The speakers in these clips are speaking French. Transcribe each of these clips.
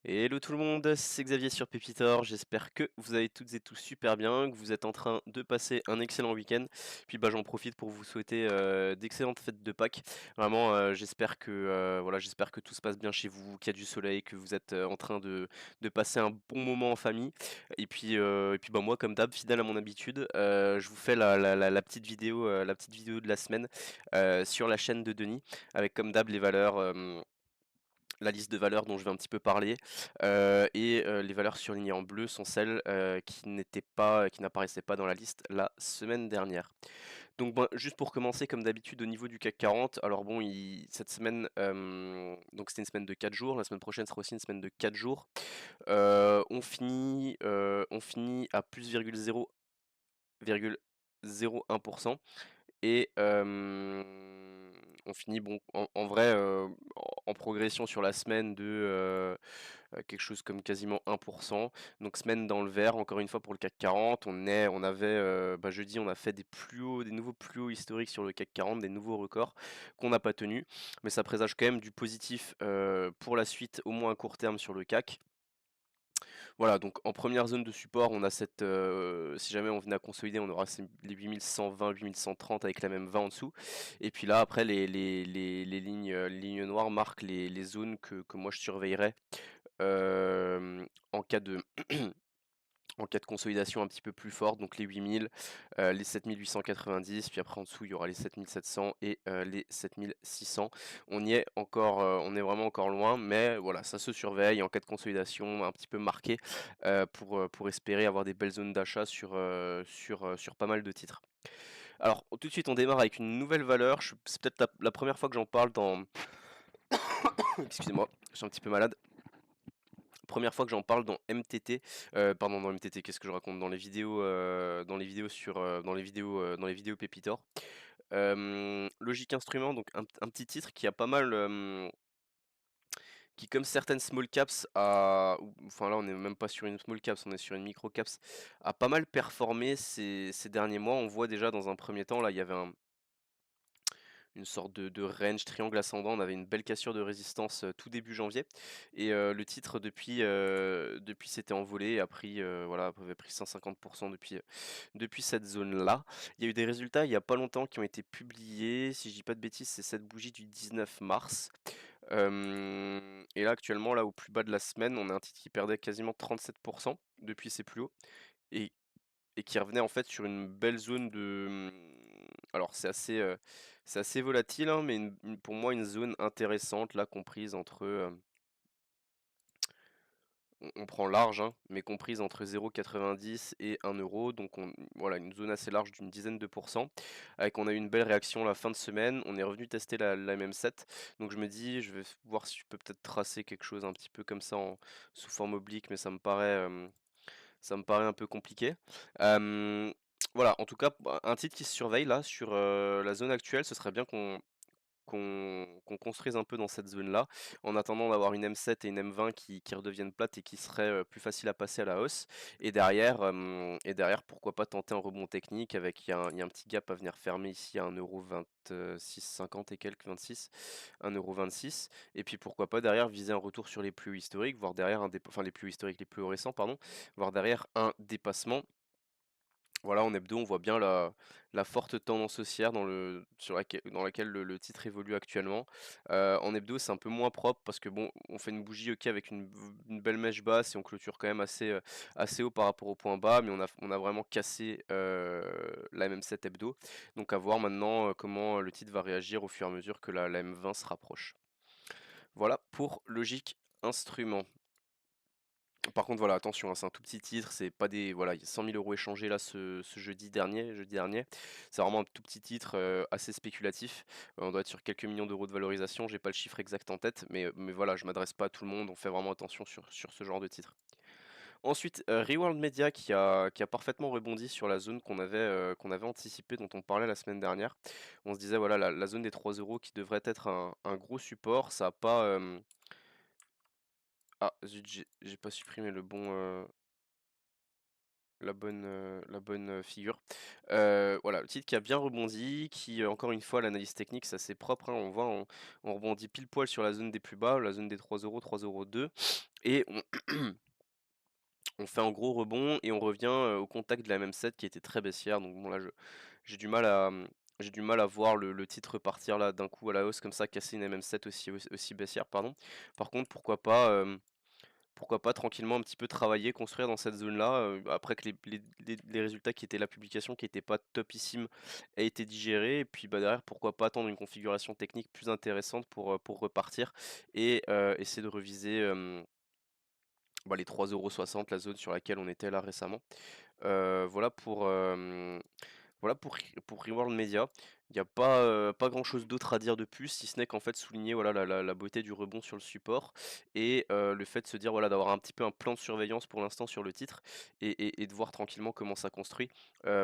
Hello tout le monde, c'est Xavier sur Pépitor, j'espère que vous allez toutes et tous super bien, que vous êtes en train de passer un excellent week-end. Puis j'en profite pour vous souhaiter d'excellentes fêtes de Pâques. Vraiment j'espère que voilà, j'espère que tout se passe bien chez vous, qu'il y a du soleil, que vous êtes en train de passer un bon moment en famille. Et puis moi comme d'hab, fidèle à mon habitude, je vous fais la petite vidéo de la semaine sur la chaîne de Denis, avec comme d'hab les valeurs. La liste de valeurs dont je vais un petit peu parler les valeurs surlignées en bleu sont celles qui n'apparaissaient pas dans la liste la semaine dernière. Donc bon, juste pour commencer, comme d'habitude au niveau du CAC 40, alors bon, cette semaine, donc c'était une semaine de 4 jours, la semaine prochaine sera aussi une semaine de 4 jours. On finit à plus 0,01%. Et on finit bon en vrai en progression sur la semaine de quelque chose comme quasiment 1%. Donc semaine dans le vert, encore une fois pour le CAC 40. On avait jeudi, on a fait des nouveaux plus hauts historiques sur le CAC 40, des nouveaux records qu'on n'a pas tenus. Mais ça présage quand même du positif pour la suite, au moins à court terme sur le CAC. Voilà, donc en première zone de support, on a si jamais on venait à consolider, on aura les 8120, 8130 avec la même 20 en dessous. Et puis là, après, les lignes noires marquent les zones que moi je surveillerais en cas de, en cas de consolidation un petit peu plus forte, donc les 8000, les 7890, puis après en dessous il y aura les 7700 et les 7600. On y est encore, on est vraiment encore loin, mais voilà, ça se surveille en cas de consolidation un petit peu marquée pour espérer avoir des belles zones d'achat sur pas mal de titres. Alors tout de suite on démarre avec une nouvelle valeur, c'est peut-être la première fois que j'en parle dans... Excusez-moi, je suis un petit peu malade. Première fois que j'en parle dans MTT, pardon, dans MTT, qu'est-ce que je raconte? Dans les vidéos Pépitor. Logique Instrument, donc un petit titre qui a pas mal, qui comme certaines small caps enfin là on n'est même pas sur une small caps, on est sur une micro caps, a pas mal performé ces derniers mois. On voit déjà dans un premier temps, là il y avait une sorte de range triangle ascendant. On avait une belle cassure de résistance tout début janvier. Et le titre, depuis s'était envolé et voilà, avait pris 150% depuis cette zone-là. Il y a eu des résultats il n'y a pas longtemps qui ont été publiés. Si je dis pas de bêtises, c'est cette bougie du 19 mars. Et là, actuellement, là, au plus bas de la semaine, on a un titre qui perdait quasiment 37% depuis ses plus hauts. Et qui revenait en fait sur une belle zone alors c'est assez volatile, hein, mais pour moi une zone intéressante là comprise entre, on prend large, hein, mais comprise entre 0,90 et 1 euro, donc voilà une zone assez large d'une dizaine de pourcents, avec on a eu une belle réaction la fin de semaine, on est revenu tester la même 7, donc je me dis je vais voir si je peux peut-être tracer quelque chose un petit peu comme ça sous forme oblique, mais ça me paraît un peu compliqué. Voilà, en tout cas, un titre qui se surveille là sur la zone actuelle, ce serait bien qu'on construise un peu dans cette zone-là, en attendant d'avoir une M7 et une M20 qui redeviennent plates et qui seraient plus faciles à passer à la hausse. Et derrière, pourquoi pas tenter un rebond technique avec, il y a un petit gap à venir fermer ici à 1,2650 et quelques, 26, 1,26 €. Et puis pourquoi pas derrière viser un retour sur les plus hauts historiques, voire derrière enfin les plus hauts historiques, les plus hauts récents, pardon, voire derrière un dépassement. Voilà, en hebdo, on voit bien la forte tendance haussière dans laquelle le titre évolue actuellement. En hebdo, c'est un peu moins propre parce que bon, on fait une bougie ok avec une belle mèche basse et on clôture quand même assez haut par rapport au point bas, mais on a vraiment cassé la MM7 hebdo. Donc à voir maintenant comment le titre va réagir au fur et à mesure que la M20 se rapproche. Voilà pour Logique Instrument. Par contre, voilà, attention, hein, c'est un tout petit titre, c'est pas des, voilà, il y a 100 000 euros échangés là ce jeudi dernier. C'est vraiment un tout petit titre assez spéculatif. On doit être sur quelques millions d'euros de valorisation. J'ai pas le chiffre exact en tête, mais voilà, je m'adresse pas à tout le monde. On fait vraiment attention sur ce genre de titre. Ensuite, Reworld Media qui a parfaitement rebondi sur la zone qu'on avait anticipée, dont on parlait la semaine dernière. On se disait, voilà, la zone des 3 euros qui devrait être un gros support. Ça a pas. Ah, zut, j'ai pas supprimé le bon. figure. Voilà, le titre qui a bien rebondi, qui, encore une fois, l'analyse technique, c'est assez propre, hein. On voit, on rebondit pile poil sur la zone des plus bas, la zone des 3 €, 2 et on fait un gros rebond et on revient, au contact de la même 7 qui était très baissière. Donc bon là j'ai du mal à, j'ai du mal à voir le titre partir là d'un coup à la hausse comme ça, casser une MM7 aussi baissière, pardon. Par contre, pourquoi pas tranquillement un petit peu travailler, construire dans cette zone-là, après que les résultats qui étaient la publication qui était pas topissimes aient été digérés et puis, bah, derrière pourquoi pas attendre une configuration technique plus intéressante pour repartir et essayer de reviser, bah, les 3,60 €, la zone sur laquelle on était là récemment. Voilà pour Reward Media. Il y a pas grand chose d'autre à dire de plus, si ce n'est qu'en fait souligner voilà la beauté du rebond sur le support et le fait de se dire voilà d'avoir un petit peu un plan de surveillance pour l'instant sur le titre et de voir tranquillement comment ça construit,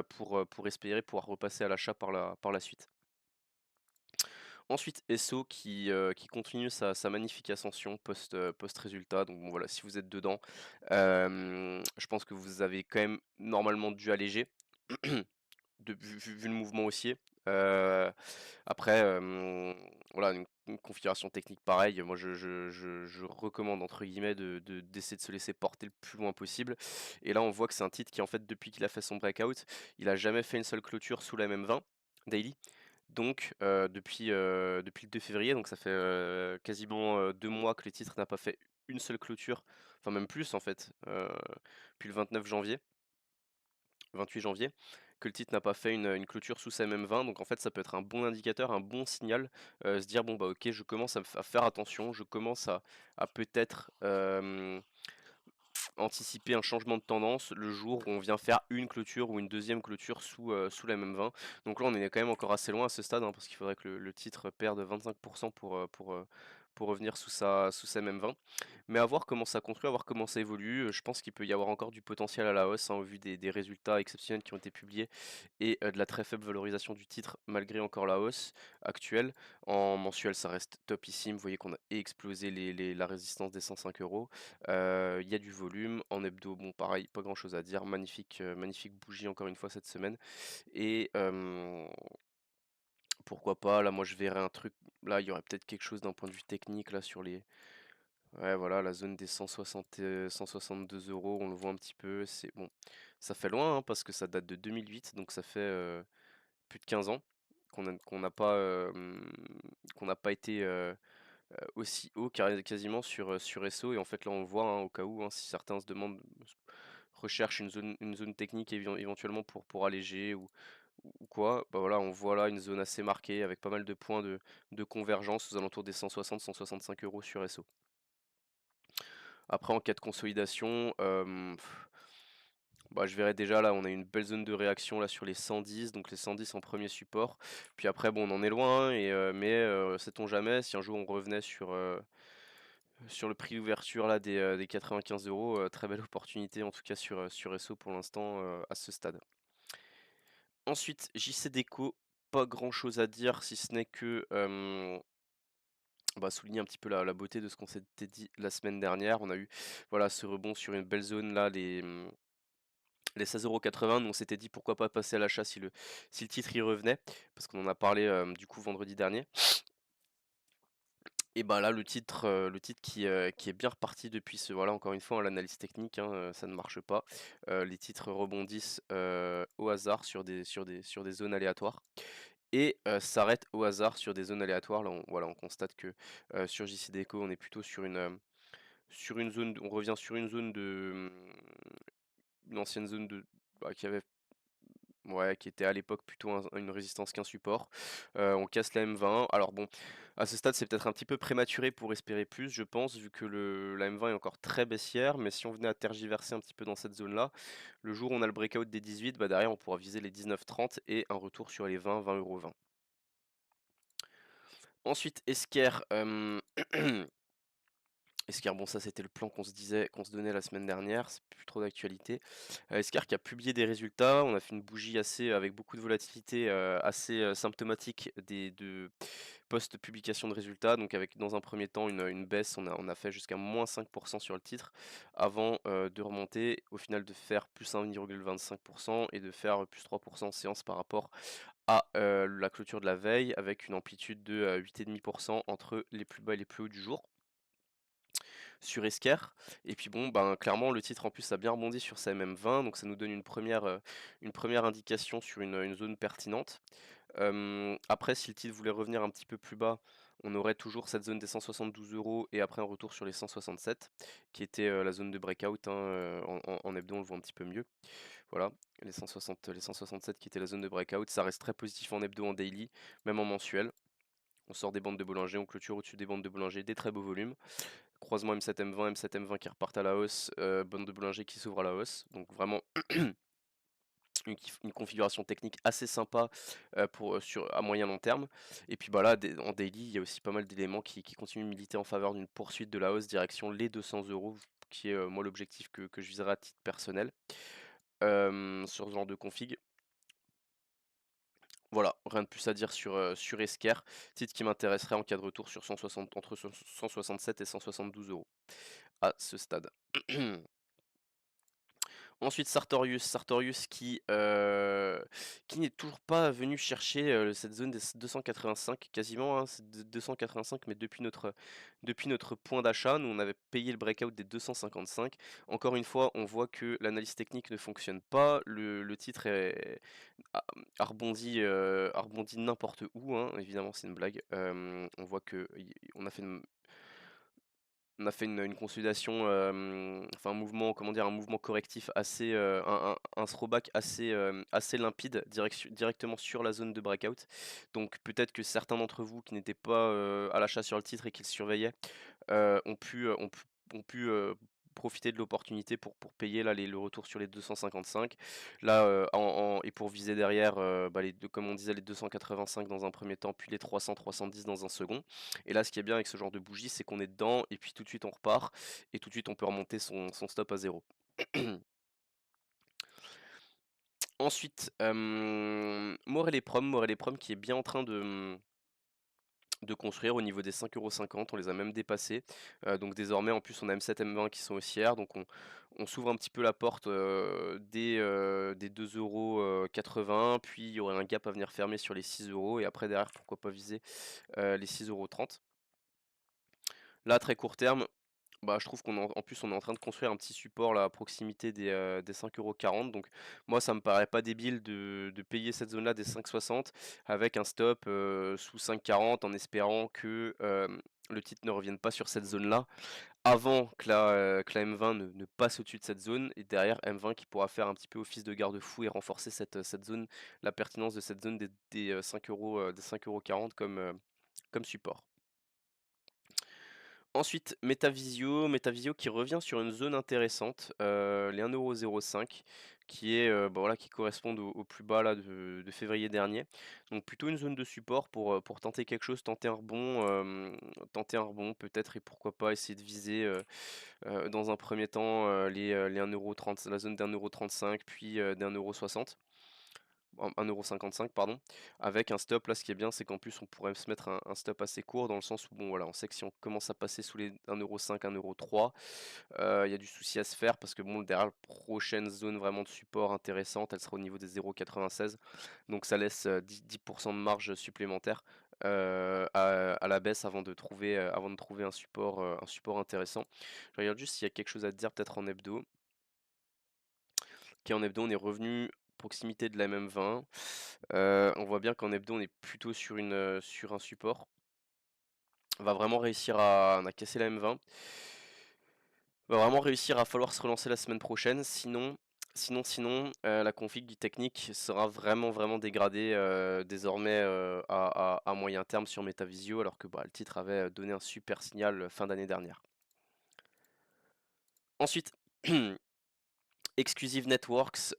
pour espérer pouvoir repasser à l'achat par la suite. Ensuite, Esso qui continue sa magnifique ascension post-résultat. Donc bon voilà, si vous êtes dedans, je pense que vous avez quand même normalement dû alléger vu le mouvement haussier. Heu, Après, voilà une configuration technique pareille, moi je «recommande» entre guillemets d'essayer de se laisser porter le plus loin possible. Et là on voit que c'est un titre qui en fait depuis qu'il a fait son breakout, il a jamais fait une seule clôture sous la MM20 daily. Donc depuis le 2 février, donc ça fait, quasiment, 2 mois que le titre n'a pas fait une seule clôture, enfin même plus en fait, depuis le 29 janvier, 28 janvier, que le titre n'a pas fait une clôture sous sa MM20. Donc en fait ça peut être un bon indicateur, un bon signal, se dire: «Bon bah OK, je commence à faire attention, je commence à peut-être, anticiper un changement de tendance le jour où on vient faire une clôture ou une deuxième clôture sous la même 20». Donc là, on est quand même encore assez loin à ce stade, hein, parce qu'il faudrait que le titre perde 25 pour revenir sous sa même 20. Mais à voir comment ça construit, à voir comment ça évolue. Je pense qu'il peut y avoir encore du potentiel à la hausse, hein, au vu des résultats exceptionnels qui ont été publiés et de la très faible valorisation du titre malgré encore la hausse actuelle. En mensuel, ça reste topissime. Vous voyez qu'on a explosé la résistance des 105 euros. Il y a du volume. En hebdo, bon pareil, pas grand chose à dire. Magnifique bougie encore une fois cette semaine. Et pourquoi pas, là moi je verrais un truc, là il y aurait peut-être quelque chose d'un point de vue technique là sur les. Ouais voilà, la zone des 160, 162 €, on le voit un petit peu. C'est bon, ça fait loin hein, parce que ça date de 2008, donc ça fait plus de 15 ans qu'on n'a pas été aussi haut quasiment sur SO. Et en fait là on le voit hein, au cas où hein, si certains se demandent, recherchent une zone technique éventuellement pour alléger ou quoi, bah voilà, on voit là une zone assez marquée avec pas mal de points de convergence aux alentours des 160-165 € sur SO. Après en cas de consolidation, bah, je verrais déjà là, on a une belle zone de réaction là sur les 110, donc les 110 en premier support. Puis après bon, on en est loin hein, mais sait-on jamais si un jour on revenait sur le prix d'ouverture là des 95 €, très belle opportunité en tout cas sur SO pour l'instant, à ce stade. Ensuite, JC Deco, pas grand chose à dire si ce n'est que, bah, souligner un petit peu la beauté de ce qu'on s'était dit la semaine dernière. On a eu voilà ce rebond sur une belle zone là, les 16,80 €. Nous on s'était dit pourquoi pas passer à l'achat si le titre y revenait, parce qu'on en a parlé, du coup vendredi dernier. Et bah là, le titre qui est bien reparti depuis ce voilà, encore une fois, hein, l'analyse technique, hein, ça ne marche pas. Les titres rebondissent, au hasard sur des zones aléatoires et s'arrêtent au hasard sur des zones aléatoires. Là, on constate que, sur JCDecaux, on est plutôt sur une zone on revient sur une zone une ancienne zone bah, qui avait. Ouais, qui était à l'époque plutôt une résistance qu'un support. On casse la M20. Alors bon, à ce stade, c'est peut-être un petit peu prématuré pour espérer plus, je pense, vu que la M20 est encore très baissière. Mais si on venait à tergiverser un petit peu dans cette zone-là, le jour où on a le breakout des 18, bah derrière, on pourra viser les 19,30 et un retour sur les 20, 20,20 €. Ensuite, Esker, Esquire, bon ça c'était le plan qu'on se donnait la semaine dernière, c'est plus trop d'actualité. Esquire qui a publié des résultats, on a fait une bougie assez avec beaucoup de volatilité, assez, symptomatique de post-publication de résultats, donc avec dans un premier temps une baisse, on a fait jusqu'à -5% sur le titre avant, de remonter, au final de faire +1,25% et de faire, +3% en séance par rapport à, la clôture de la veille avec une amplitude de, 8,5% entre les plus bas et les plus hauts du jour sur Esquerre. Et puis bon, ben, clairement, le titre en plus a bien rebondi sur sa MM20, donc ça nous donne une première indication sur une zone pertinente. Après, si le titre voulait revenir un petit peu plus bas, on aurait toujours cette zone des 172 € et après un retour sur les 167, qui était la zone de breakout, hein, en hebdo, on le voit un petit peu mieux. Voilà, les 167 qui était la zone de breakout, ça reste très positif en hebdo, en daily, même en mensuel. On sort des bandes de Bollinger, on clôture au-dessus des bandes de Bollinger, des très beaux volumes. Croisement M7 M20, M7 M20 qui repartent à la hausse, bande de Bollinger qui s'ouvre à la hausse. Donc vraiment une configuration technique assez sympa à moyen long terme. Et puis bah là, en daily, il y a aussi pas mal d'éléments qui continuent de militer en faveur d'une poursuite de la hausse direction les 200 €, qui est moi l'objectif que je viserai à titre personnel sur ce genre de config. Voilà, rien de plus à dire sur Esquerre, titre qui m'intéresserait en cas de retour sur 160, entre 167 et 172 € à ce stade. Ensuite Sartorius qui n'est toujours pas venu chercher, cette zone des 285 quasiment, hein, c'est 285 mais depuis notre point d'achat. Nous, on avait payé le breakout des 255. Encore une fois, on voit que l'analyse technique ne fonctionne pas. Le titre a rebondi n'importe où, hein. Évidemment, c'est une blague. On voit que on a fait une consolidation, enfin un mouvement, comment dire? Un mouvement correctif assez, un throwback assez, assez limpide directement sur la zone de breakout. Donc peut-être que certains d'entre vous qui n'étaient pas, à l'achat sur le titre et qui le surveillaient, ont pu, profiter de l'opportunité pour payer là le retour sur les 255. Là, et pour viser derrière, bah, comme on disait, les 285 dans un premier temps, puis les 300-310 dans un second. Et là, ce qui est bien avec ce genre de bougie, c'est qu'on est dedans et puis tout de suite on repart et tout de suite on peut remonter son stop à zéro. Ensuite, Morel et Prom qui est bien en train de construire au niveau des 5,50 €, on les a même dépassés. Donc désormais en plus on a M7, M20 qui sont haussières, donc on s'ouvre un petit peu la porte, des 2,80 €, puis il y aurait un gap à venir fermer sur les 6 € et après derrière pourquoi pas viser, les 6,30 €. Là, à très court terme, bah, je trouve en plus, on est en train de construire un petit support là, à proximité des 5,40 €. Donc moi, ça me paraît pas débile de payer cette zone-là des 5,60 avec un stop sous 5,40 en espérant que le titre ne revienne pas sur cette zone-là avant que la M20 ne passe au-dessus de cette zone. Et derrière, M20 qui pourra faire un petit peu office de garde-fou et renforcer cette zone, la pertinence de cette zone des 5 €, des 5,40 € comme support. Ensuite, Metavisio qui revient sur une zone intéressante, les 1,05 € qui est, bah, voilà, qui correspondent au plus bas là de février dernier. Donc plutôt une zone de support pour tenter quelque chose, tenter un rebond peut-être et pourquoi pas essayer de viser, dans un premier temps, les 1,30 €, la zone d'1,35 € puis, d'1,60 €. 1,55 € pardon, avec un stop là ce qui est bien c'est qu'en plus on pourrait se mettre un stop assez court dans le sens où bon voilà on sait que si on commence à passer sous les 1,05 €, 1,3 €, il y a du souci à se faire parce que bon derrière la prochaine zone vraiment de support intéressante elle sera au niveau des 0,96 donc ça laisse 10% de marge supplémentaire à la baisse avant de trouver un support intéressant. Je regarde juste s'il y a quelque chose à te dire peut-être en hebdo. OK, en hebdo, on est revenu proximité de la MM20. On voit bien qu'en hebdo, on est plutôt sur un support. On a cassé la M20. Va vraiment réussir à falloir se relancer la semaine prochaine, sinon, la config du technique sera vraiment dégradée, désormais, à moyen terme sur Metavisio alors que, bah, le titre avait, donné un super signal, fin d'année dernière. Ensuite Exclusive Networks,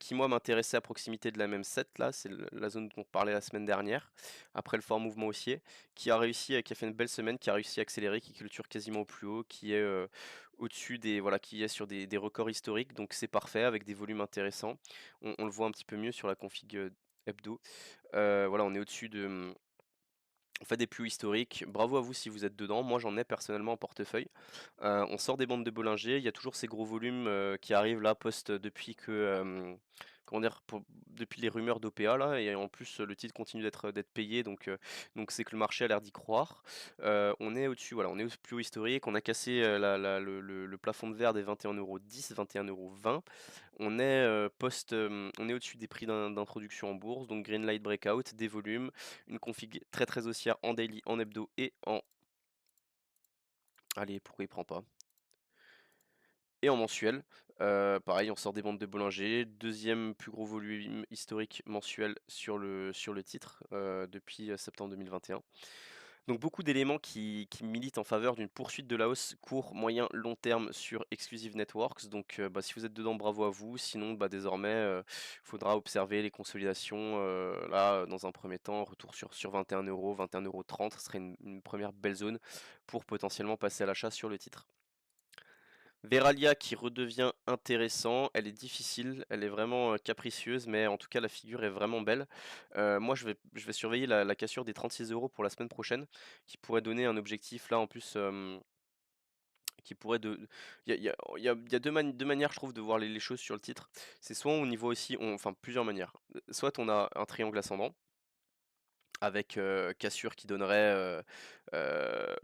qui moi m'intéressait à proximité de la même set là, c'est la zone dont on parlait la semaine dernière, après le fort mouvement haussier, qui a fait une belle semaine, qui a réussi à accélérer, qui clôture quasiment au plus haut, qui est au-dessus des, voilà, qui est sur des records historiques, donc c'est parfait avec des volumes intéressants. On le voit un petit peu mieux sur la config hebdo. Voilà, on est au-dessus de, on fait des plus historiques. Bravo à vous si vous êtes dedans. Moi, j'en ai personnellement en portefeuille. On sort des bandes de Bollinger. Il y a toujours ces gros volumes qui arrivent là depuis que comment dire depuis les rumeurs d'OPA là, et en plus le titre continue d'être payé, donc c'est que le marché a l'air d'y croire. On est au-dessus, voilà, on est au plus haut historique. On a cassé le plafond de verre des 21,10 €, 21,20 €. On est au-dessus des prix d'introduction en bourse, donc Greenlight Breakout, des volumes, une config très très haussière en daily, en hebdo et en... Allez, pourquoi il prend pas? Et en mensuel. Pareil, on sort des bandes de Bollinger, deuxième plus gros volume historique mensuel sur le titre depuis septembre 2021. Donc beaucoup d'éléments qui militent en faveur d'une poursuite de la hausse court, moyen, long terme sur Exclusive Networks. Donc bah, si vous êtes dedans, bravo à vous. Sinon, bah, désormais, il faudra observer les consolidations. Là, dans un premier temps, retour sur 21 €, 21,30 €, ce serait une première belle zone pour potentiellement passer à l'achat sur le titre. Veralia qui redevient intéressant, elle est difficile, elle est vraiment capricieuse, mais en tout cas la figure est vraiment belle. Moi je vais surveiller la cassure des 36 € pour la semaine prochaine, qui pourrait donner un objectif là en plus, qui pourrait de... il y a deux manières je trouve de voir les choses sur le titre. C'est soit on y voit aussi, enfin plusieurs manières. Soit on a un triangle ascendant, avec cassure qui donnerait heu,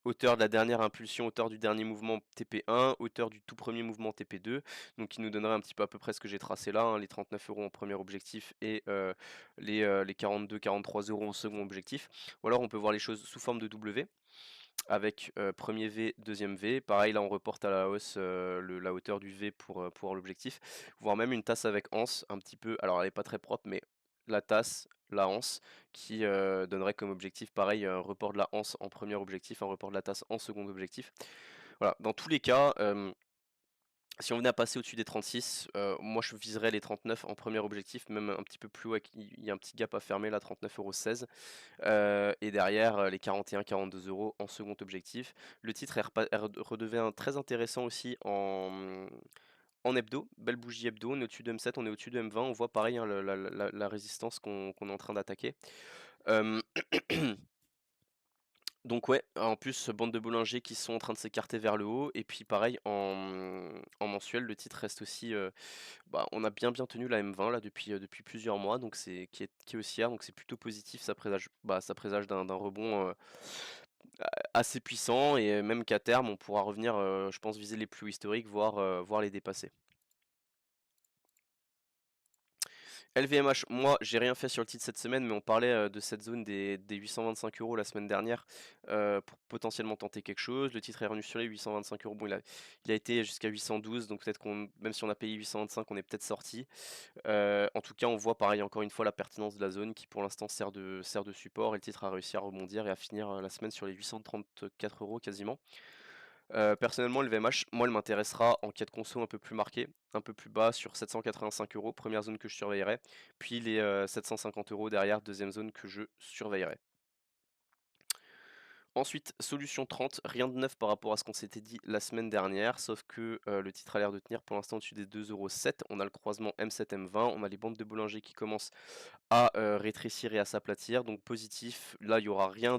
hauteur de la dernière impulsion, hauteur du dernier mouvement TP1, hauteur du tout premier mouvement TP2, donc qui nous donnerait un petit peu à peu près ce que j'ai tracé là, hein, les 39 € en premier objectif et les 42-43 € en second objectif. Ou alors on peut voir les choses sous forme de W avec premier V, deuxième V. Pareil, là on reporte à la hausse la hauteur du V pour l'objectif, voire même une tasse avec anse un petit peu. Alors elle est pas très propre, mais la tasse, la anse, qui donnerait comme objectif pareil un report de la anse en premier objectif, un report de la tasse en second objectif. Voilà, dans tous les cas, si on venait à passer au-dessus des 36, moi je viserais les 39 en premier objectif, même un petit peu plus haut, il y a un petit gap à fermer là, 39,16 €. Et derrière, les 41-42 € en second objectif. Le titre redevient très intéressant aussi en hebdo, belle bougie hebdo, on est au-dessus de M7, on est au-dessus de M20, on voit pareil, hein, la résistance qu'on est en train d'attaquer. Hem Donc ouais, en plus, bande de Bollinger qui sont en train de s'écarter vers le haut, et puis pareil en mensuel, le titre reste aussi, bah, on a bien tenu la M20 là depuis plusieurs mois, donc qui est haussière, donc c'est plutôt positif, ça présage d'un rebond, assez puissant, et même qu'à terme on pourra revenir, je pense viser les plus hauts historiques, voire les dépasser. LVMH, moi j'ai rien fait sur le titre cette semaine, mais on parlait de cette zone des 825 € la semaine dernière pour potentiellement tenter quelque chose. Le titre est revenu sur les 825 €. Bon, il a été jusqu'à 812, donc peut-être même si on a payé 825, on est peut-être sorti. En tout cas, on voit pareil encore une fois la pertinence de la zone qui pour l'instant sert de support, et le titre a réussi à rebondir et à finir la semaine sur les 834 € quasiment. Personnellement, le VMH, moi, elle m'intéressera en cas de conso un peu plus marqué, un peu plus bas sur 785 €, première zone que je surveillerai, puis les 750 € derrière, deuxième zone que je surveillerai. Ensuite, solution 30, rien de neuf par rapport à ce qu'on s'était dit la semaine dernière, sauf que le titre a l'air de tenir pour l'instant au-dessus des 2,07 €. On a le croisement M7-M20, on a les bandes de Bollinger qui commencent à rétrécir et à s'aplatir, donc positif. Là, il y aura rien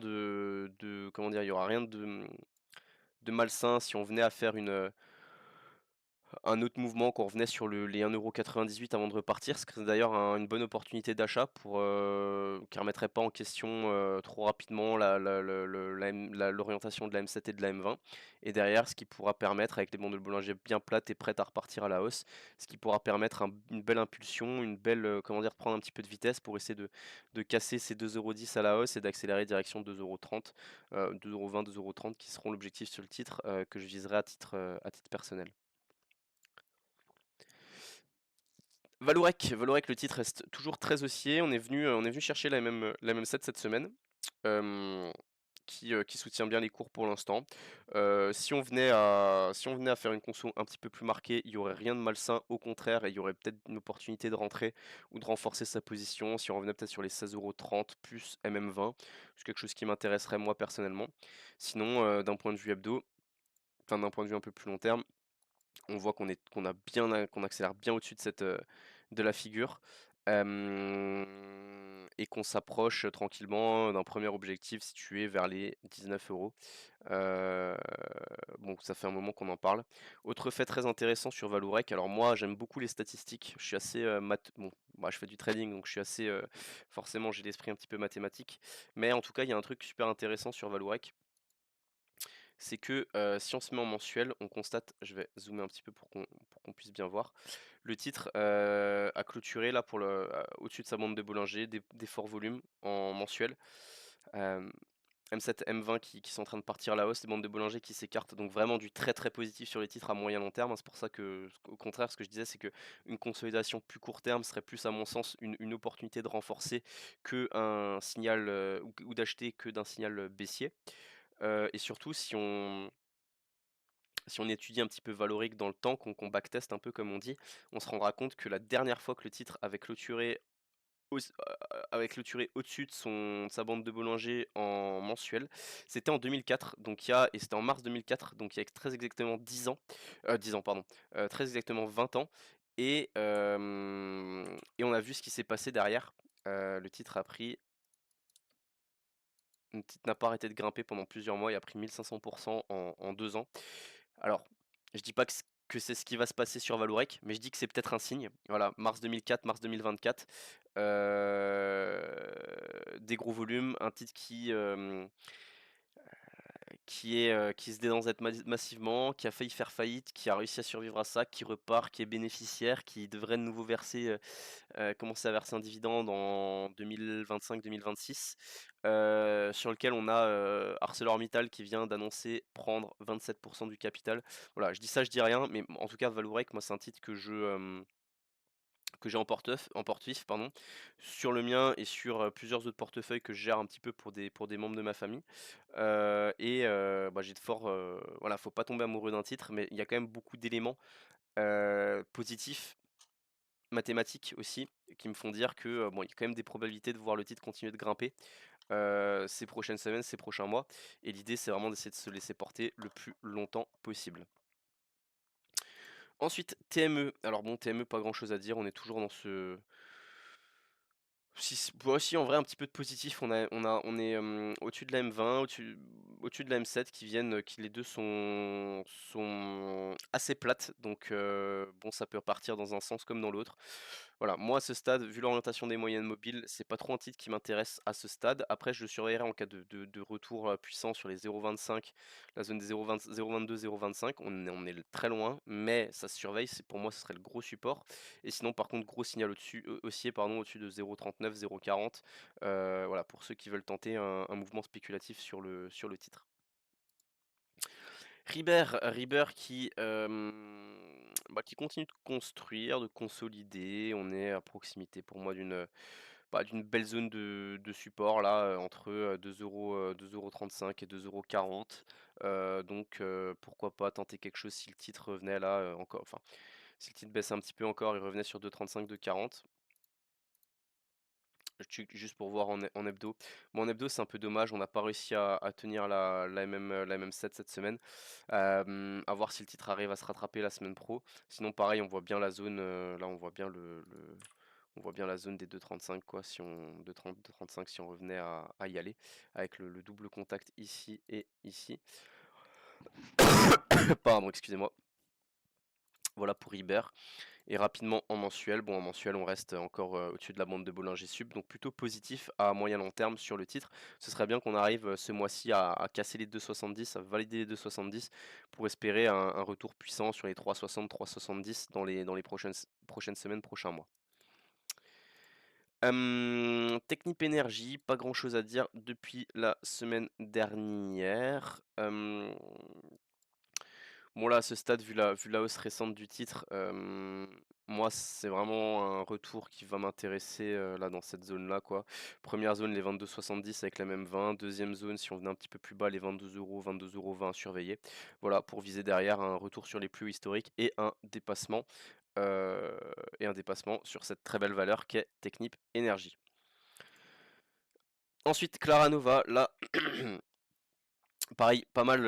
comment dire, il y aura rien de malsain si on venait à faire un autre mouvement, qu'on revenait sur les 1,98 € avant de repartir, ce serait d'ailleurs une bonne opportunité d'achat qui ne remettrait pas en question trop rapidement l'orientation de la M7 et de la M20. Et derrière, ce qui pourra permettre, avec les bandes de Bollinger bien plates et prêtes à repartir à la hausse, ce qui pourra permettre une belle impulsion, une belle, comment dire, prendre un petit peu de vitesse pour essayer de casser ces 2,10 € à la hausse et d'accélérer direction 2,30 €, 2,20 €, 2,30 € qui seront l'objectif sur le titre que je viserai à titre personnel. Valorec, le titre reste toujours très haussier. On est venu chercher la même 7 cette semaine. Euh, qui soutient bien les cours pour l'instant. Si on venait à faire une conso un petit peu plus marquée, il y aurait rien de malsain, au contraire, et il y aurait peut-être une opportunité de rentrer ou de renforcer sa position. Si on revenait peut-être sur les 16,30 € plus MM20, c'est quelque chose qui m'intéresserait moi personnellement. Sinon, d'un point de vue hebdo, enfin d'un point de vue un peu plus long terme, on voit qu'on accélère bien au-dessus de de la figure, et qu'on s'approche tranquillement d'un premier objectif situé vers les 19 €. Heu, bon, ça fait un moment qu'on en parle. Autre fait très intéressant sur Vallourec, alors moi j'aime beaucoup les statistiques, je suis assez, bon, moi je fais du trading donc je suis assez, forcément j'ai l'esprit un petit peu mathématique. Mais en tout cas, il y a un truc super intéressant sur Vallourec, c'est que, si on se met en mensuel, on constate, je vais zoomer un petit peu pour qu'on puisse bien voir. Le titre, a clôturé là pour au-dessus de sa bande de Bollinger, des forts volumes en mensuel. Hem, M7, M20 qui sont en train de partir à la hausse, les bandes de Bollinger qui s'écartent, donc vraiment du très, très positif sur les titres à moyen long terme, hein. C'est pour ça que, au contraire, ce que je disais, c'est qu'une consolidation plus court terme serait plus, à mon sens, une opportunité de renforcer qu'un signal, ou d'acheter que d'un signal, baissier. Et surtout si on étudie un petit peu Valoric dans le temps, qu'on backteste un peu comme on dit, on se rendra compte que la dernière fois que le titre avait clôturé au-dessus de sa bande de Bollinger en mensuel, c'était en 2004, et c'était en mars 2004, donc il y a très exactement 10 ans, 10 ans pardon, très exactement 20 ans, et on a vu ce qui s'est passé derrière. Le titre a pris Le titre n'a pas arrêté de grimper pendant plusieurs mois, il a pris 1500% en 2 ans. Alors, je dis pas que c'est ce qui va se passer sur Vallourec, mais je dis que c'est peut-être un signe. Voilà, mars 2004, mars 2024, des gros volumes, un titre qui se dédance massivement, qui a failli faire faillite, qui a réussi à survivre à ça, qui repart, qui est bénéficiaire, qui devrait de nouveau commencer à verser un dividende en 2025-2026, sur lequel on a ArcelorMittal qui vient d'annoncer prendre 27% du capital. Voilà, je dis ça, je dis rien, mais en tout cas, Vallourec, moi, c'est un titre que j'ai en portefeuille, pardon, sur le mien et sur plusieurs autres portefeuilles que je gère un petit peu pour des membres de ma famille. Bah, j'ai de forts. Voilà, faut pas tomber amoureux d'un titre, mais il y a quand même beaucoup d'éléments positifs, mathématiques aussi, qui me font dire que bon, il y a quand même des probabilités de voir le titre continuer de grimper ces prochaines semaines, ces prochains mois. Et l'idée, c'est vraiment d'essayer de se laisser porter le plus longtemps possible. Ensuite, TME. Alors bon, TME, pas grand chose à dire. On est toujours dans ce, si, bah, si, en vrai, un petit peu de positif. On est au-dessus de la M20, au-dessus de la M7 qui les deux sont assez plates. Donc, bon, ça peut repartir dans un sens comme dans l'autre. Voilà, moi à ce stade, vu l'orientation des moyennes mobiles, c'est pas trop un titre qui m'intéresse à ce stade. Après, je le surveillerai en cas de retour puissant sur les 0,25, la zone des 0,20 0,22, 0,25. On est très loin, mais ça se surveille. Pour moi, ce serait le gros support. Et sinon, par contre, gros signal haussier, pardon, au-dessus de 0,39, 0,40. Voilà, pour ceux qui veulent tenter un mouvement spéculatif sur le titre. Ribber qui continue de construire, de consolider. On est à proximité pour moi d'une belle zone de support là, entre 2,35 € et 2,40 €. Donc pourquoi pas tenter quelque chose si le titre revenait là, encore, enfin, si le titre baisse un petit peu encore, il revenait sur 2,35, 2,40. Juste pour voir en hebdo. Bon, en hebdo, c'est un peu dommage, on n'a pas réussi à tenir la MM7 cette semaine. À voir si le titre arrive à se rattraper la semaine pro. Sinon, pareil, on voit bien la zone, là, on voit bien on voit bien la zone des 2,35 quoi, si on 2,30, 2,35 si on revenait à y aller, avec le double contact ici et ici. Pardon, excusez-moi. Voilà pour Iber. Et rapidement en mensuel, bon en mensuel on reste encore au-dessus de la bande de Bollinger Sub, donc plutôt positif à moyen long terme sur le titre. Ce serait bien qu'on arrive ce mois-ci à casser les 2,70, à valider les 2,70 pour espérer un retour puissant sur les 3,60, 3,70 dans les prochaines semaines, prochains mois. Technip Energy, pas grand-chose à dire depuis la semaine dernière. Bon là, à ce stade, vu la hausse récente du titre, Moi, c'est vraiment un retour qui va m'intéresser, là, dans cette zone-là, quoi. Première zone, les 22,70 avec la même 20. Deuxième zone, si on venait un petit peu plus bas, les 22 €, 22,20 € à surveiller. Voilà, pour viser derrière un retour sur les plus hauts historiques heu, et un dépassement sur cette très belle valeur qu'est Technip Energies. Ensuite, Clara Nova, là, pareil, pas mal,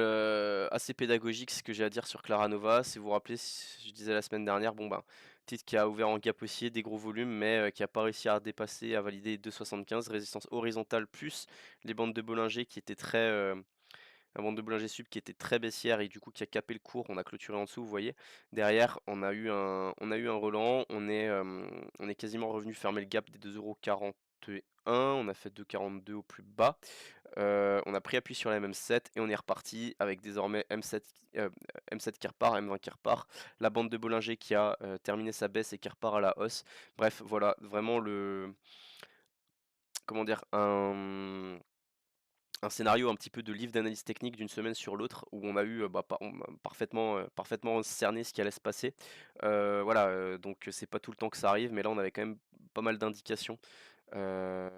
assez pédagogique ce que j'ai à dire sur Clara Nova. Si vous vous rappelez, je disais la semaine dernière, bon ben, titre qui a ouvert en gap haussier, des gros volumes, mais qui a pas réussi à dépasser, à valider 2,75, résistance horizontale plus les bandes de Bollinger qui étaient très, la bande de Bollinger Sub qui était très baissière et du coup qui a capé le cours, on a clôturé en dessous, vous voyez. Derrière, on a eu un relan, on est quasiment revenu fermer le gap des 2,41 €, on a fait 2,42 € au plus bas. On a pris appui sur la M7 et on est reparti avec désormais M7 qui repart, M20 qui repart, la bande de Bollinger qui a terminé sa baisse et qui repart à la hausse. Bref, voilà, vraiment comment dire, un scénario un petit peu de livre d'analyse technique d'une semaine sur l'autre où on a eu, bah, on a parfaitement cerné ce qui allait se passer. Voilà, donc c'est pas tout le temps que ça arrive, mais là on avait quand même pas mal d'indications. Heu,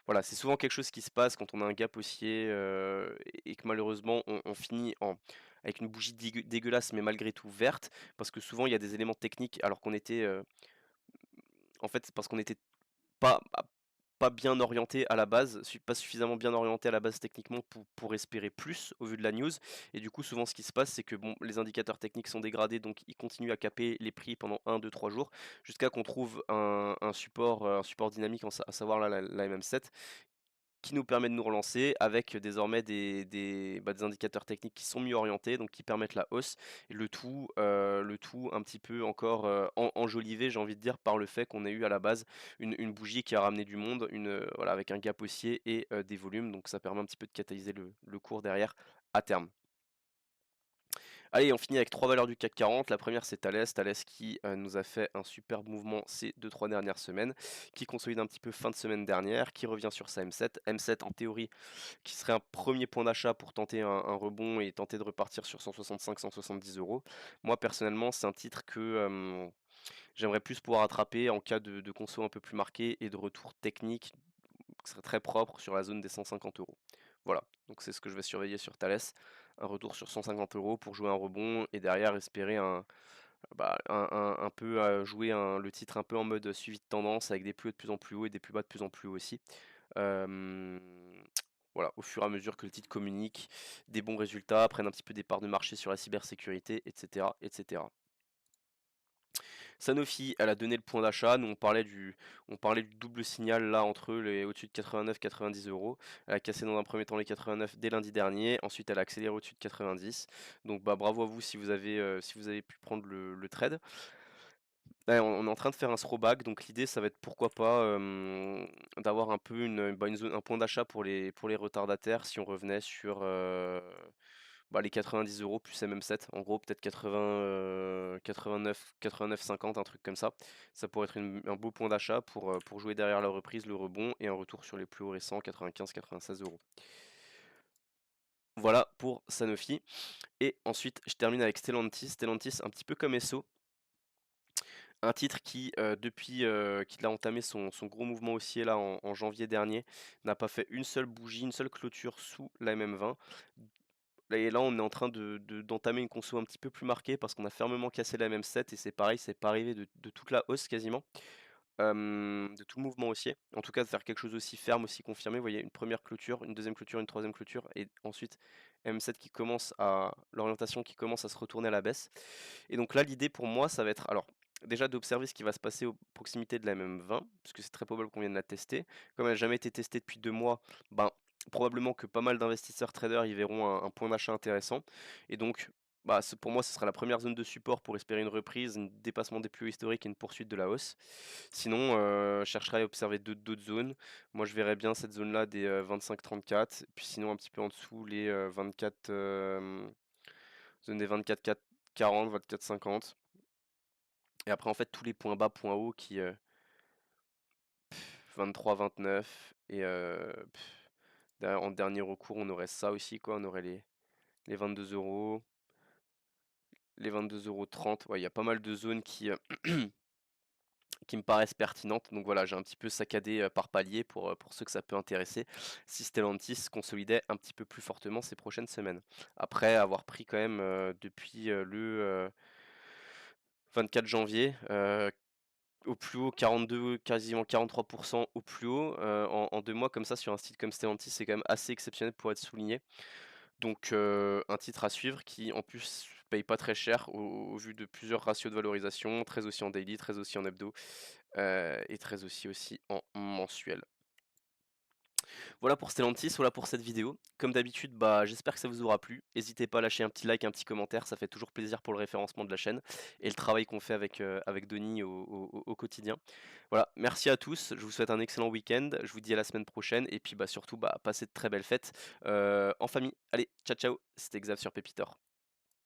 voilà, c'est souvent quelque chose qui se passe quand on a un gap haussier, et que malheureusement on finit avec une bougie dégueulasse, mais malgré tout verte, parce que souvent il y a des éléments techniques alors qu'on était, en fait, c'est parce qu'on était pas pas bien orienté à la base, pas suffisamment bien orienté à la base techniquement pour espérer plus au vu de la news. Et du coup, souvent, ce qui se passe, c'est que bon, les indicateurs techniques sont dégradés, donc ils continuent à caper les prix pendant 1, 2, 3 jours, jusqu'à qu'on trouve un support dynamique, à savoir la MM7, qui nous permet de nous relancer avec désormais des indicateurs techniques qui sont mieux orientés, donc qui permettent la hausse. Et le tout un petit peu encore enjolivé, j'ai envie de dire, par le fait qu'on ait eu à la base une bougie qui a ramené du monde, voilà, avec un gap haussier et des volumes, donc ça permet un petit peu de catalyser le cours derrière à terme. Allez, on finit avec trois valeurs du CAC 40. La première, c'est Thales. Thales qui nous a fait un superbe mouvement ces deux-trois dernières semaines, qui consolide un petit peu fin de semaine dernière, qui revient sur sa M7. M7, en théorie, qui serait un premier point d'achat pour tenter un rebond et tenter de repartir sur 165-170 €. Moi, personnellement, c'est un titre que j'aimerais plus pouvoir attraper en cas de conso un peu plus marqué et de retour technique qui serait très propre sur la zone des 150 €. Voilà, donc c'est ce que je vais surveiller sur Thales. Un retour sur 150 € pour jouer un rebond et derrière espérer un peu jouer le titre un peu en mode suivi de tendance avec des plus hauts de plus en plus haut et des plus bas de plus en plus haut aussi. Euh, voilà, au fur et à mesure que le titre communique des bons résultats, prenne un petit peu des parts de marché sur la cybersécurité, etc., etc. Sanofi, elle a donné le point d'achat. Nous, on parlait du double signal là entre eux, au-dessus de 89, 90 euros. Elle a cassé dans un premier temps les 89 dès lundi dernier. Ensuite, elle a accéléré au-dessus de 90. Donc, bah, bravo à vous si vous avez pu prendre le trade. Ouais, on est en train de faire un throwback, donc l'idée ça va être pourquoi pas d'avoir un peu une zone, un point d'achat pour les retardataires si on revenait sur les 90 € plus MM7, en gros peut-être 89, 50, un truc comme ça. Ça pourrait être un beau point d'achat pour jouer derrière la reprise, le rebond et un retour sur les plus hauts récents, 95, 96 euros. Voilà pour Sanofi. Et ensuite, je termine avec Stellantis. Stellantis, un petit peu comme Esso, un titre qui, depuis qu'il a entamé son gros mouvement haussier là en janvier dernier, n'a pas fait une seule bougie, une seule clôture sous la MM20. Et là, on est en train d'entamer une conso un petit peu plus marquée parce qu'on a fermement cassé la MM7 et c'est pareil, c'est pas arrivé de toute la hausse quasiment, de tout le mouvement haussier. En tout cas, de faire quelque chose aussi ferme, aussi confirmé. Vous voyez, une première clôture, une deuxième clôture, une troisième clôture et ensuite M7 l'orientation qui commence à se retourner à la baisse. Et donc là, l'idée pour moi, ça va être alors déjà d'observer ce qui va se passer aux proximités de la MM20, puisque c'est très probable qu'on vienne la tester. Comme elle n'a jamais été testée depuis 2 mois, ben, probablement que pas mal d'investisseurs traders y verront un point d'achat intéressant. Et donc, bah, pour moi, ce sera la première zone de support pour espérer une reprise, un dépassement des plus hauts historiques et une poursuite de la hausse. Sinon, je chercherai à observer d'autres zones. Moi, je verrais bien cette zone-là des 25-34, puis sinon un petit peu en dessous les 24, zone des 24-40, 24-50. Et après, en fait, tous les points bas, points hauts 23-29. Et en dernier recours, on aurait ça aussi, quoi. On aurait les 22 euros, les 22,30 €. Ouais, il y a pas mal de zones qui me paraissent pertinentes. Donc voilà, j'ai un petit peu saccadé par palier pour ceux que ça peut intéresser, si Stellantis se consolidait un petit peu plus fortement ces prochaines semaines. Après avoir pris quand même depuis le 24 janvier, au plus haut 42, quasiment 43% au plus haut, en 2 mois comme ça sur un site comme Stellantis, c'est quand même assez exceptionnel pour être souligné. Donc un titre à suivre qui en plus paye pas très cher au vu de plusieurs ratios de valorisation, très aussi en daily, très aussi en hebdo, et très aussi en mensuel. Voilà pour Stellantis, voilà pour cette vidéo. Comme d'habitude, bah, j'espère que ça vous aura plu. N'hésitez pas à lâcher un petit like, un petit commentaire, ça fait toujours plaisir pour le référencement de la chaîne et le travail qu'on fait avec Denis au quotidien. Voilà, merci à tous, je vous souhaite un excellent week-end, je vous dis à la semaine prochaine et puis bah, surtout, bah, passez de très belles fêtes en famille. Allez, ciao ciao, c'était Xav sur Pépitor.